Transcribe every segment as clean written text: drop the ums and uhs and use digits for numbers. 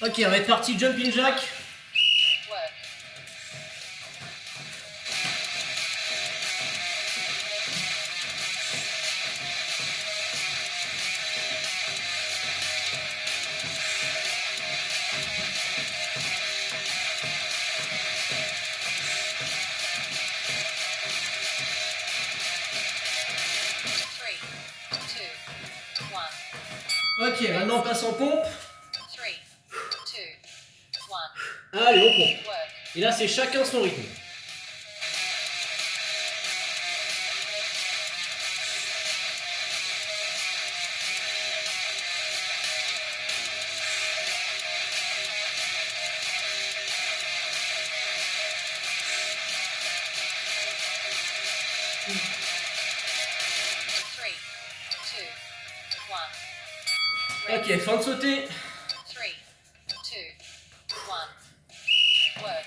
Ok, on va être parti jumping jack. Work. Three, two, one. Ok, maintenant on passe en pompe. 3, 2, 1. Allez, on pompe. Work. Et là, c'est chacun son rythme. Three, two, one. Ok, fin de sauter. 3, 2, 1. Work.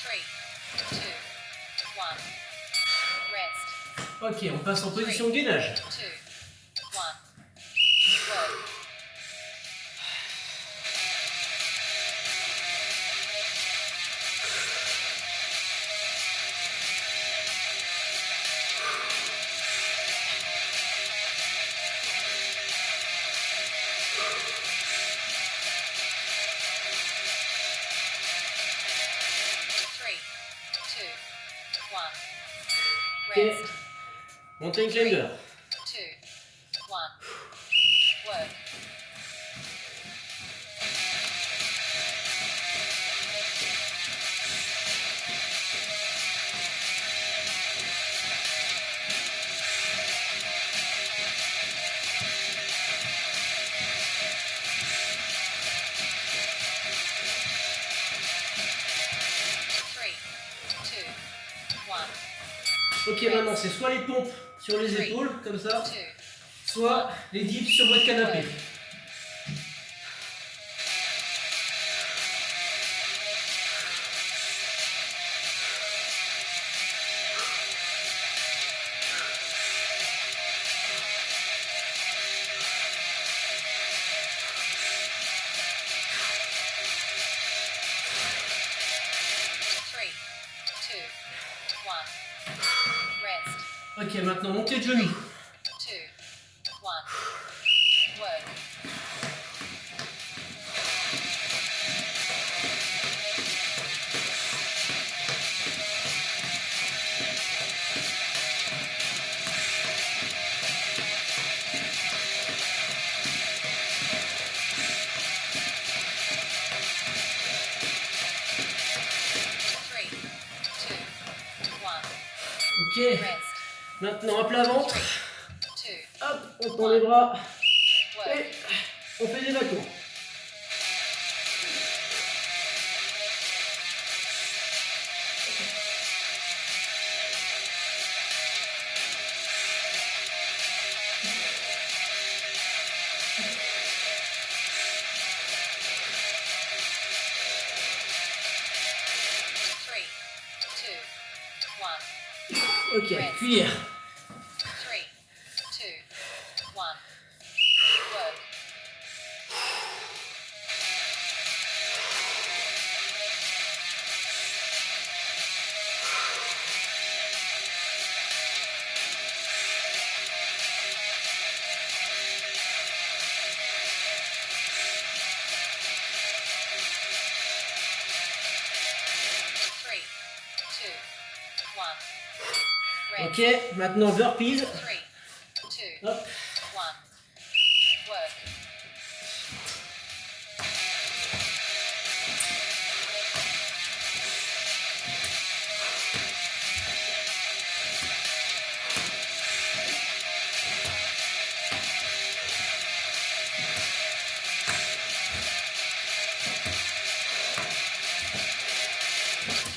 Three, two, one. Rest. Ok, on passe en position de gainage. 2, 1. Work. Three, two, one. Ok, Rest. mountain climber. 2, 1. Work. Three, two, one. Ok, maintenant c'est soit les pompes sur les épaules, comme ça, 2, soit les dips sur votre canapé. Three, two, one. Rest. Ok, maintenant montée de genoux. 2, 1. Work. Three, two, one. Ok, Rest. maintenant à plat ventre. 2, Hop, on tend les bras work. et on fait des va-tours. Three, two, one. Ok, cuillère. 3, 2, 1. Work. Three, two, one. Rest. Ok, maintenant burpees. 3, 2, Hop. 1. Work.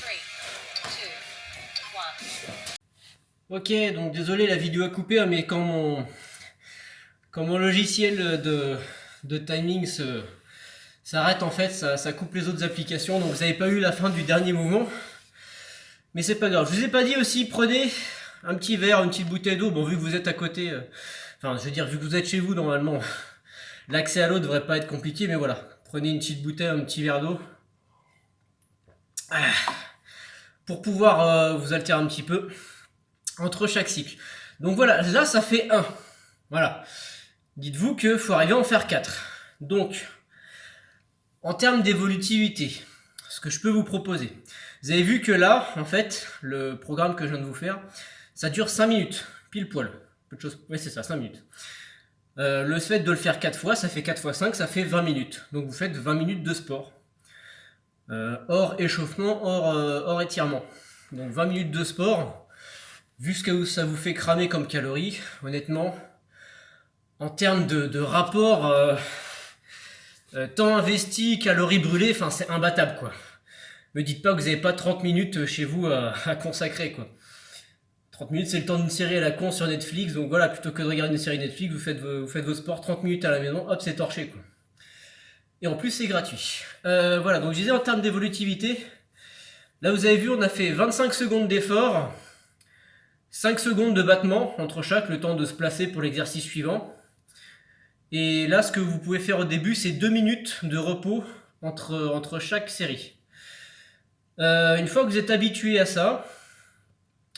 Three, two, one. Ok, donc désolé, la vidéo a coupé, hein, mais quand mon logiciel de timing s'arrête, en fait, ça coupe les autres applications, donc vous n'avez pas eu la fin du dernier mouvement. Mais c'est pas grave. Je vous ai pas dit aussi, prenez un petit verre, une petite bouteille d'eau. Bon, vu que vous êtes à côté, enfin, je veux dire, vu que vous êtes chez vous, normalement, l'accès à l'eau devrait pas être compliqué, mais voilà. Prenez une petite bouteille, un petit verre d'eau. Pour pouvoir vous altérer un petit peu entre chaque cycle. Donc voilà, là ça fait 1. Voilà. Dites-vous qu'il faut arriver à en faire 4. Donc, en termes d'évolutivité, ce que je peux vous proposer. Vous avez vu que là, en fait, le programme que je viens de vous faire, ça dure 5 minutes, pile poil. Peu de choses. Oui, c'est ça, 5 minutes. Le fait de le faire 4 fois, ça fait 4 fois 5, ça fait 20 minutes. Donc vous faites 20 minutes de sport. Hors échauffement, hors étirement. Donc 20 minutes de sport, vu ce que ça vous fait cramer comme calories, honnêtement, en termes de rapport temps investi, calories brûlées, enfin c'est imbattable quoi. Me dites pas que vous n'avez pas 30 minutes chez vous à consacrer quoi. 30 minutes c'est le temps d'une série à la con sur Netflix, donc voilà, plutôt que de regarder une série Netflix, vous faites vos sports 30 minutes à la maison, hop c'est torché quoi. Et en plus c'est gratuit. Voilà, donc je disais en termes d'évolutivité, là vous avez vu on a fait 25 secondes d'effort, 5 secondes de battement entre chaque, le temps de se placer pour l'exercice suivant. Et là ce que vous pouvez faire au début c'est 2 minutes de repos entre chaque série. Une fois que vous êtes habitué à ça,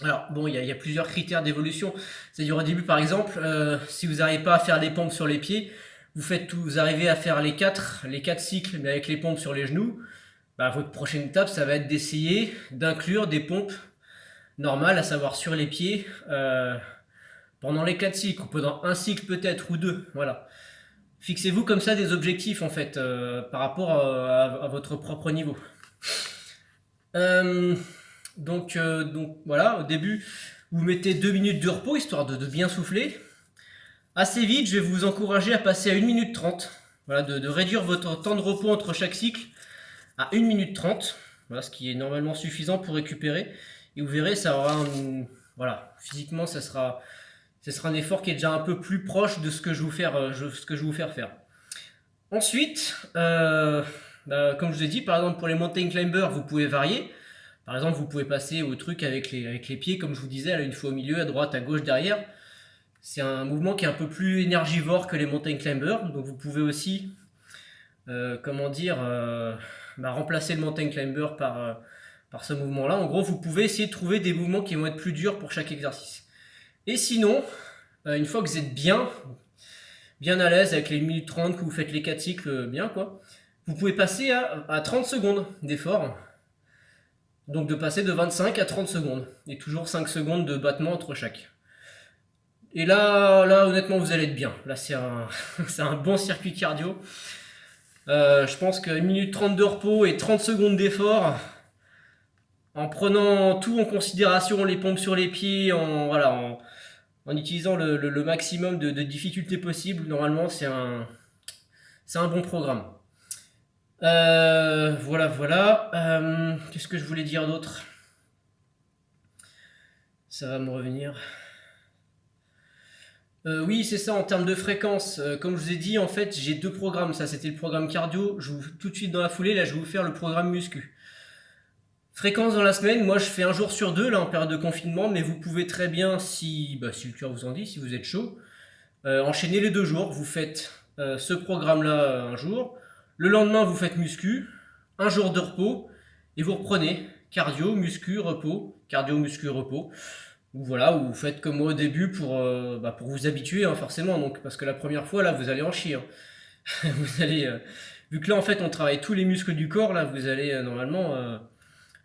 alors bon il y a plusieurs critères d'évolution, c'est-à-dire au début par exemple, si vous n'arrivez pas à faire les pompes sur les pieds, vous arrivez à faire les 4 cycles mais avec les pompes sur les genoux, bah, votre prochaine étape ça va être d'essayer d'inclure des pompes normales, à savoir sur les pieds, pendant les 4 cycles, ou pendant un cycle peut-être, ou 2, voilà. Fixez-vous comme ça des objectifs en fait, par rapport à votre propre niveau. Donc voilà, au début, vous mettez 2 minutes de repos, histoire de bien souffler. Assez vite, je vais vous encourager à passer à 1 minute 30. Voilà, de réduire votre temps de repos entre chaque cycle à 1 minute 30. Voilà, ce qui est normalement suffisant pour récupérer. Et vous verrez, ça aura voilà, physiquement, ce sera un effort qui est déjà un peu plus proche de ce que je vais vous faire faire. Ensuite, comme je vous ai dit, par exemple pour les mountain climbers, vous pouvez varier. Par exemple, vous pouvez passer au truc avec les pieds, comme je vous disais, là, une fois au milieu, à droite, à gauche, derrière. C'est un mouvement qui est un peu plus énergivore que les mountain climbers. Donc vous pouvez aussi, remplacer le mountain climber par ce mouvement-là. En gros, vous pouvez essayer de trouver des mouvements qui vont être plus durs pour chaque exercice. Et sinon, une fois que vous êtes bien à l'aise avec les 1 minute 30, que vous faites les 4 cycles bien, quoi, vous pouvez passer à 30 secondes d'effort. Donc de passer de 25 à 30 secondes. Et toujours 5 secondes de battement entre chaque. Et là honnêtement, vous allez être bien. Là, c'est un bon circuit cardio. Je pense que 1 minute 30 de repos et 30 secondes d'effort, en prenant tout en considération, les pompes sur les pieds, en utilisant le maximum de difficultés possibles, normalement c'est un bon programme. Voilà. Qu'est-ce que je voulais dire d'autre? Ça va me revenir. Oui, c'est ça, en termes de fréquence. Comme je vous ai dit, en fait, j'ai 2 programmes. Ça, c'était le programme cardio. Tout de suite dans la foulée, là, je vais vous faire le programme muscu. Fréquence dans la semaine, moi, je fais 1 jour sur 2, là, en période de confinement. Mais vous pouvez très bien, si le cœur vous en dit, si vous êtes chaud, enchaîner les 2 jours. Vous faites ce programme-là un jour. Le lendemain, vous faites muscu. 1 jour de repos. Et vous reprenez cardio, muscu, repos. Cardio, muscu, repos. Ou voilà, ou vous faites comme moi au début pour vous habituer, hein, forcément, donc, parce que la première fois, là, vous allez en chier. Hein. Vous allez, vu que là, en fait, on travaille tous les muscles du corps, là, vous allez normalement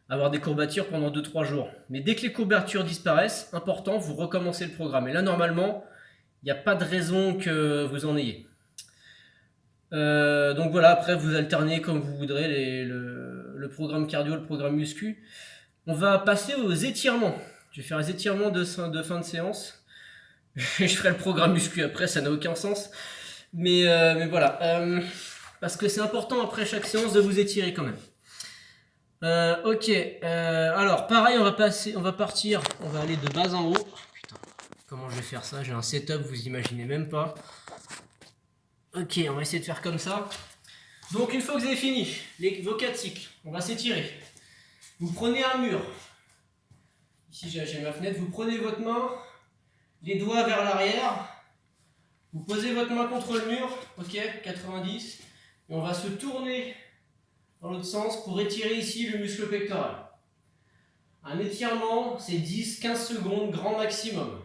avoir des courbatures pendant 2-3 jours. Mais dès que les courbatures disparaissent, important, vous recommencez le programme. Et là, normalement, il n'y a pas de raison que vous en ayez. Donc voilà, après, vous alternez comme vous voudrez le programme cardio, le programme muscu. On va passer aux étirements. Je vais faire les étirements de fin de séance. Je ferai le programme muscu après, ça n'a aucun sens. Mais voilà. Parce que c'est important après chaque séance de vous étirer quand même. Ok. Alors pareil, on va aller de bas en haut. comment je vais faire ça. J'ai un setup, vous imaginez même pas. Ok, on va essayer de faire comme ça. Donc une fois que vous avez fini vos 4 cycles, on va s'étirer. Vous prenez un mur. Ici j'ai ma fenêtre. Vous prenez votre main, les doigts vers l'arrière. Vous posez votre main contre le mur, ok, 90. Et on va se tourner dans l'autre sens pour étirer ici le muscle pectoral. Un étirement, c'est 10-15 secondes, grand maximum.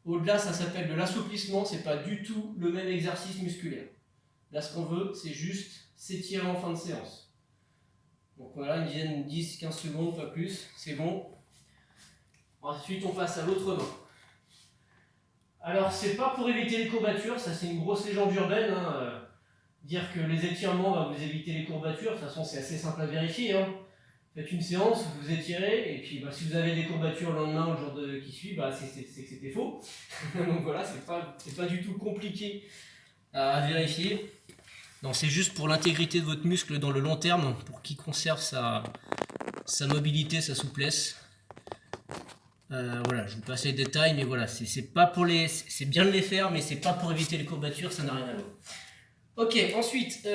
Au-delà, ça s'appelle de l'assouplissement, c'est pas du tout le même exercice musculaire. Là, ce qu'on veut, c'est juste s'étirer en fin de séance. Donc voilà, une dizaine, 10-15 secondes, pas plus, c'est bon. Ensuite, on passe à l'autre main. Alors, c'est pas pour éviter les courbatures, ça c'est une grosse légende urbaine. Dire que les étirements vont vous éviter les courbatures, de toute façon, c'est assez simple à vérifier. Faites une séance, vous étirez, et puis si vous avez des courbatures le lendemain ou le jour qui suit, c'est que c'était faux. Donc voilà, c'est pas du tout compliqué à vérifier. Non, c'est juste pour l'intégrité de votre muscle dans le long terme, pour qu'il conserve sa mobilité, sa souplesse. Voilà, je vous passe les détails, mais voilà, c'est pas pour c'est bien de les faire, mais c'est pas pour éviter les courbatures, ça n'a rien à voir. Ok, ensuite,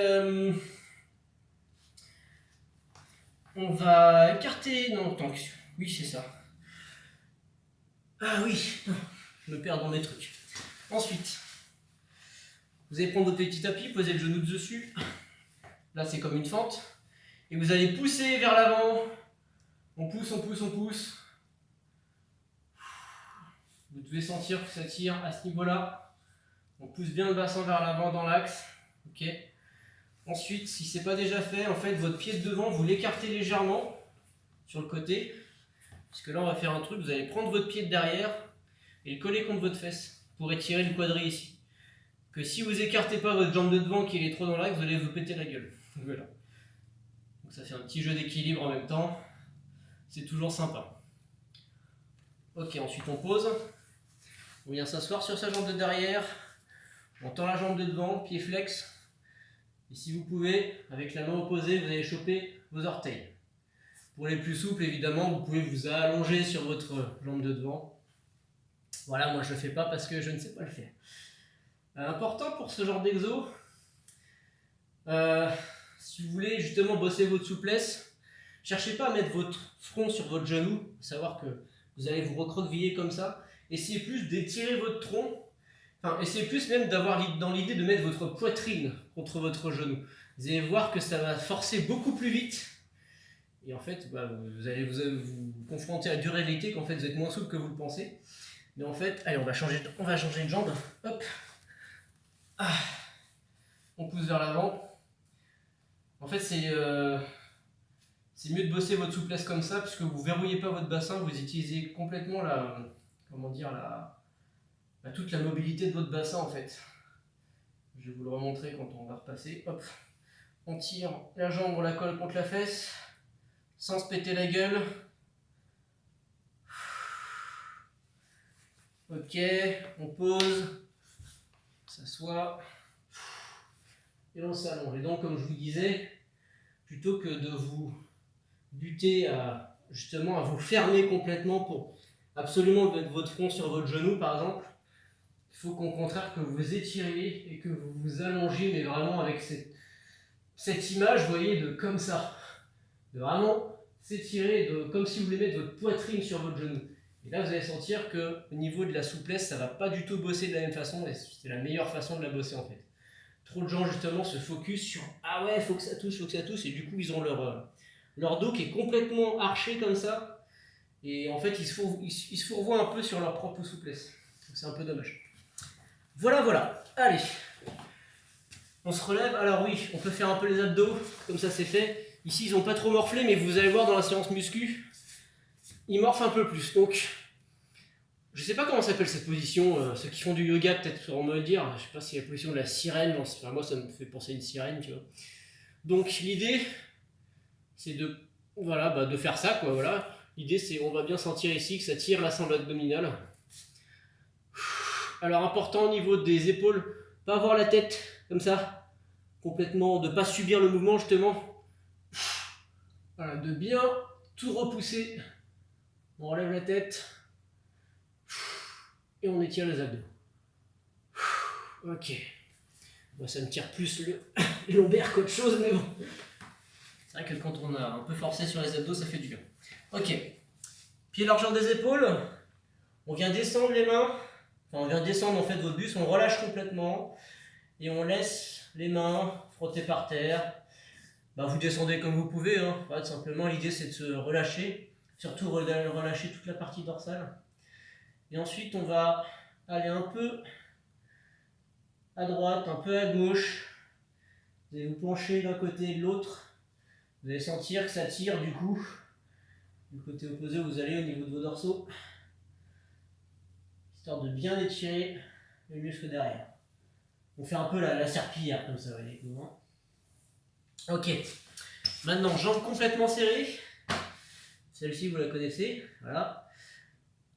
on va écarter. Non, tant que. Oui, c'est ça. Ah oui, je me perds dans mes trucs. Ensuite, vous allez prendre votre petit tapis, poser le genou dessus. Là, c'est comme une fente. Et vous allez pousser vers l'avant. On pousse, on pousse, on pousse. Vous devez sentir que ça tire à ce niveau-là. On pousse bien le bassin vers l'avant dans l'axe. Ok. Ensuite, si ce n'est pas déjà fait, en fait, votre pied de devant, vous l'écartez légèrement sur le côté. Parce que là, on va faire un truc. Vous allez prendre votre pied de derrière et le coller contre votre fesse pour étirer le quadri ici. Que si vous écartez pas votre jambe de devant qui est trop dans l'axe, vous allez vous péter la gueule. Voilà. Donc ça fait un petit jeu d'équilibre en même temps. C'est toujours sympa. Ok, ensuite on pose. On vient s'asseoir sur sa jambe de derrière. On tend la jambe de devant, pied flex. Et si vous pouvez, avec la main opposée, vous allez choper vos orteils. Pour les plus souples, évidemment, vous pouvez vous allonger sur votre jambe de devant. Voilà, moi je ne le fais pas parce que je ne sais pas le faire. Important pour ce genre d'exo, si vous voulez justement bosser votre souplesse, cherchez pas à mettre votre front sur votre genou, savoir que vous allez vous recroqueviller comme ça. Essayez plus d'étirer votre tronc. Enfin, essayez plus même d'avoir dans l'idée de mettre votre poitrine contre votre genou. Vous allez voir que ça va forcer beaucoup plus vite. Et en fait, vous allez vous confronter à la dure réalité qu'en fait vous êtes moins souple que vous le pensez. Mais en fait, allez, on va changer de jambe. Hop. Ah. On pousse vers l'avant. En fait, c'est mieux de bosser votre souplesse comme ça, puisque vous ne verrouillez pas votre bassin, vous utilisez complètement toute la mobilité de votre bassin en fait. Je vais vous le remontrer quand on va repasser. Hop. On tire la jambe, on la colle contre la fesse, sans se péter la gueule. Ok, on pose, on s'assoit, et on s'allonge. Et donc, comme je vous disais, plutôt que de vous buter à vous fermer complètement pour absolument mettre votre front sur votre genou, par exemple, il faut qu'au contraire que vous étiriez et que vous vous allongiez, mais vraiment avec cette image, vous voyez, de comme ça. De vraiment s'étirer, comme si vous voulez mettre votre poitrine sur votre genou. Et là, vous allez sentir qu'au niveau de la souplesse, ça ne va pas du tout bosser de la même façon, et c'est la meilleure façon de la bosser en fait. Trop de gens justement se focus sur « Ah ouais, faut que ça touche », et du coup ils ont leur dos qui est complètement arché comme ça, et en fait ils se fourvoient un peu sur leur propre souplesse. Donc c'est un peu dommage. Voilà, allez. On se relève, alors oui, on peut faire un peu les abdos, comme ça c'est fait. Ici ils n'ont pas trop morflé, mais vous allez voir dans la séance muscu, ils morfent un peu plus. Donc, je sais pas comment s'appelle cette position, ceux qui font du yoga peut-être sauront me le dire, je sais pas si c'est la position de la sirène, enfin, moi ça me fait penser à une sirène, tu vois. Donc l'idée, c'est de faire ça, quoi, voilà. L'idée c'est, on va bien sentir ici que ça tire la sangle abdominale. Alors important au niveau des épaules, pas avoir la tête comme ça, complètement, de pas subir le mouvement justement. Voilà, de bien tout repousser. On relève la tête. Et on étire les abdos. Ok. Moi, ça me tire plus le lombaire qu'autre chose, mais bon. C'est vrai que quand on a un peu forcé sur les abdos, ça fait du bien. Ok. Pied largeur des épaules. On vient descendre les mains. Enfin, on vient descendre en fait votre buste. On relâche complètement. Et on laisse les mains frotter par terre. Bah, vous descendez comme vous pouvez. Hein. Tout simplement, l'idée c'est de se relâcher. Surtout relâcher toute la partie dorsale. Et ensuite, on va aller un peu à droite, un peu à gauche. Vous allez vous pencher d'un côté et de l'autre. Vous allez sentir que ça tire du coup. Du côté opposé, vous allez au niveau de vos dorsaux. Histoire de bien étirer le muscle derrière. On fait un peu la serpillière comme ça, vous voyez. Ok. Maintenant, jambes complètement serrées. Celle-ci, vous la connaissez. Voilà.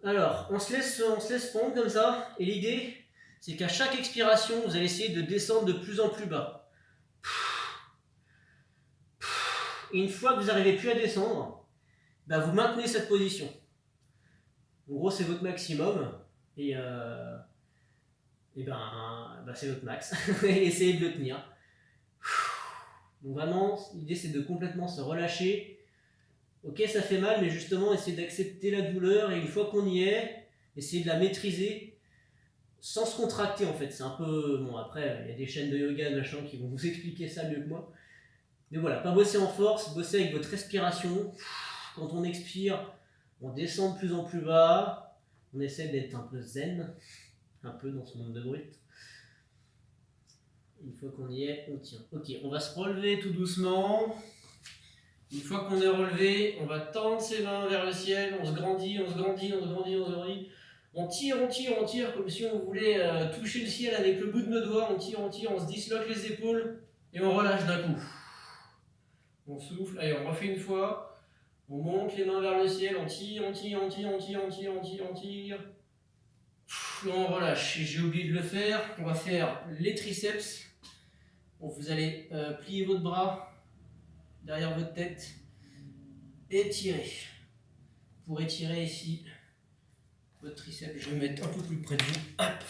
Alors, on se laisse pendre comme ça. Et l'idée, c'est qu'à chaque expiration, vous allez essayer de descendre de plus en plus bas. Et une fois que vous n'arrivez plus à descendre, bah vous maintenez cette position. En gros, c'est votre maximum. Et c'est votre max. Et essayez de le tenir. Donc vraiment, l'idée c'est de complètement se relâcher. Ok, ça fait mal, mais justement, essayez d'accepter la douleur. Et une fois qu'on y est, essayez de la maîtriser sans se contracter en fait. C'est un peu... Bon, après, il y a des chaînes de yoga, machin, qui vont vous expliquer ça mieux que moi. Mais voilà, pas bosser en force, bosser avec votre respiration. Quand on expire, on descend de plus en plus bas. On essaie d'être un peu zen, un peu dans ce monde de brut. Une fois qu'on y est, on tient. Ok, on va se relever tout doucement. Une fois qu'on est relevé, on va tendre ses mains vers le ciel. On se grandit, on se grandit, on se grandit, on se grandit. On tire, on tire, on tire, comme si on voulait toucher le ciel avec le bout de nos doigts. On tire, on se disloque les épaules et on relâche d'un coup. On souffle, allez, on refait une fois. On monte les mains vers le ciel, on tire, on tire, on tire, on tire, on tire, on tire, on tire. Là, on relâche. J'ai oublié de le faire. On va faire les triceps. Donc, vous allez plier votre bras derrière votre tête et tirer. Pour étirer ici votre triceps, je vais me mettre un peu plus près de vous. Hop.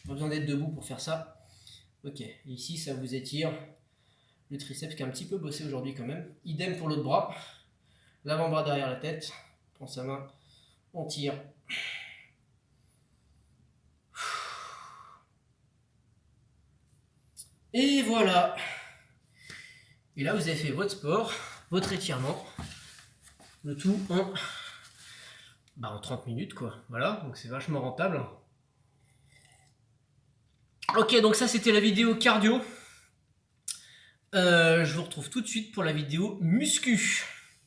Pas besoin d'être debout pour faire ça. Ok, ici ça vous étire le triceps qui est un petit peu bossé aujourd'hui quand même. Idem pour l'autre bras. L'avant-bras derrière la tête. On prend sa main, on tire. Et voilà. Et là, vous avez fait votre sport, votre étirement. Le tout en 30 minutes, quoi. Voilà, donc c'est vachement rentable. Ok, donc ça, c'était la vidéo cardio. Je vous retrouve tout de suite pour la vidéo muscu.